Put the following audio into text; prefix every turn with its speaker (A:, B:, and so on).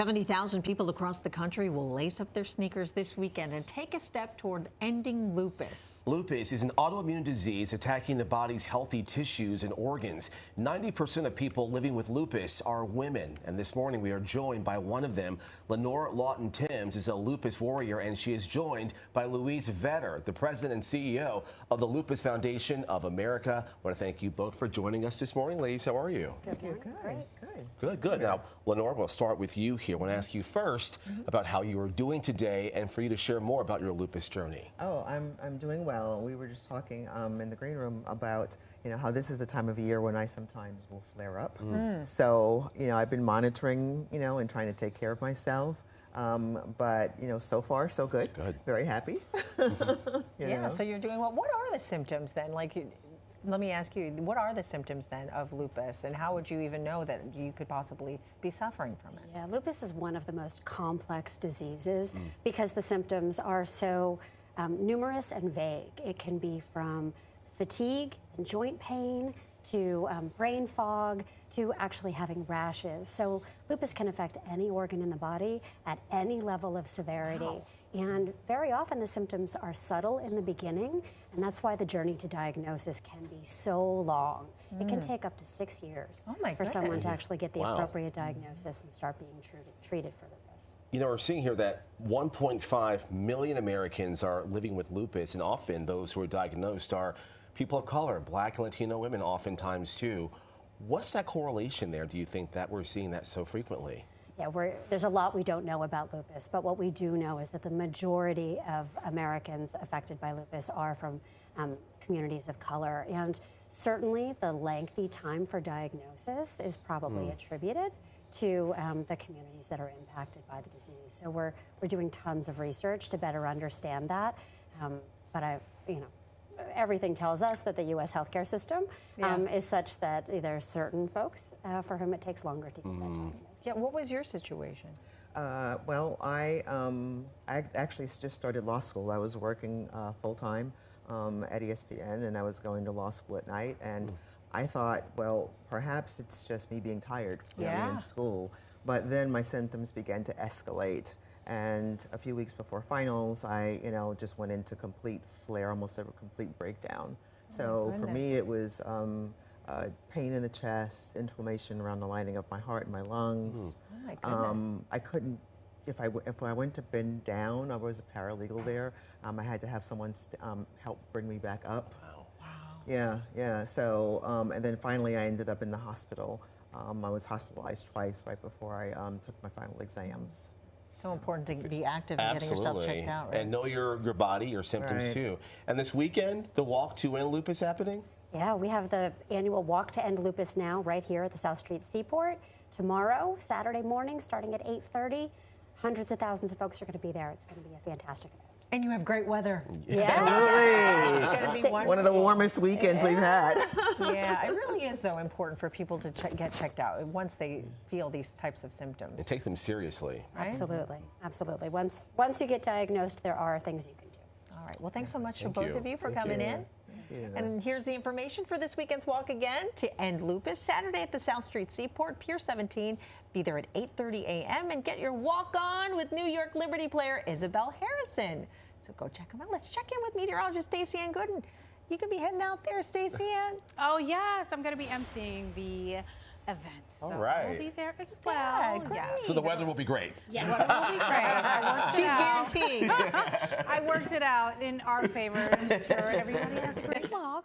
A: 70,000 people across the country will lace up their sneakers this weekend and take a step toward ending lupus.
B: Lupus is an autoimmune disease attacking the body's healthy tissues and organs. 90% of people living with lupus are women. And this morning we are joined by one of them. Lenore Lawton-Timms is a lupus warrior, and she is joined by Louise Vetter, the president and CEO of the Lupus Foundation of America. I want to thank you both for joining us this morning. Ladies, how are you? Good. Now, Lenore, we'll start with you here. I want to ask you first about how you are doing today and for you to share more about your lupus journey.
C: Oh, I'm doing well. We were just talking in the green room about, how this is the time of year when I sometimes will flare up. So, I've been monitoring, and trying to take care of myself. But, so far, so good. Very happy.
D: So you're doing well. What are the symptoms then? Let me ask you, what are the symptoms then of lupus, and how would you even know that you could possibly be suffering from it?
E: Yeah, lupus is one of the most complex diseases because the symptoms are so numerous and vague. It can be from fatigue and joint pain to brain fog to actually having rashes. So lupus can affect any organ in the body at any level of severity. Wow. And very often the symptoms are subtle in the beginning, and that's why the journey to diagnosis can be so long. It can take up to 6 years for someone to actually get the appropriate diagnosis and start being treated for lupus.
B: We're seeing here that 1.5 million Americans are living with lupus, and often those who are diagnosed are people of color, Black and Latino women oftentimes too. What's that correlation there, do you think, that we're seeing that so frequently?
E: Yeah, there's a lot we don't know about lupus, but what we do know is that the majority of Americans affected by lupus are from communities of color. And certainly the lengthy time for diagnosis is probably attributed to the communities that are impacted by the disease. So we're doing tons of research to better understand that. But everything tells us that the U.S. healthcare system is such that there's certain folks for whom it takes longer to get that diagnosis.
D: Yeah, what was your situation?
C: Well, I actually just started law school. I was working full-time at ESPN, and I was going to law school at night. And I thought, well, perhaps it's just me being tired from being in school. But then my symptoms began to escalate. And a few weeks before finals, I, just went into complete flare, almost a complete breakdown. So for me, it was pain in the chest, inflammation around the lining of my heart and my lungs.
D: Oh my goodness.
C: I couldn't, if I went to bend down, I was a paralegal there. I had to have someone help bring me back up. Wow. Yeah. So, and then finally, I ended up in the hospital. I was hospitalized twice right before I took my final exams.
D: So important to be active and getting yourself checked out, right?
B: And know your body, your symptoms too. And this weekend, the walk to end lupus happening?
E: Yeah, we have the annual Walk to End Lupus now right here at the South Street Seaport. Tomorrow, Saturday morning, starting at 8:30, hundreds of thousands of folks are going to be there. It's going to be a fantastic event.
D: And you have great weather.
E: Yeah.
C: Absolutely.
D: It's gonna be
C: one of the warmest weekends we've had.
D: Yeah, it really is, though, important for people to get checked out once they feel these types of symptoms.
B: And take them seriously.
E: Right? Absolutely. Once you get diagnosed, there are things you can do.
D: All right. Well, thanks so much to both of you for coming in. And here's the information for this weekend's walk again. To End Lupus, Saturday at the South Street Seaport, Pier 17. Be there at 8:30 a.m. and get your walk on with New York Liberty player Isabel Harrison. So go check them out. Let's check in with meteorologist Stact-Ann Gooden. You could be heading out there, Stact-Ann.
F: Oh, yes. I'm going to be emceeing the event. So I'll be there as well.
B: So the weather will be great.
F: Yes, the weather will be great.
D: She's guaranteed.
F: I worked it out in our favor. I'm sure everybody has a great walk.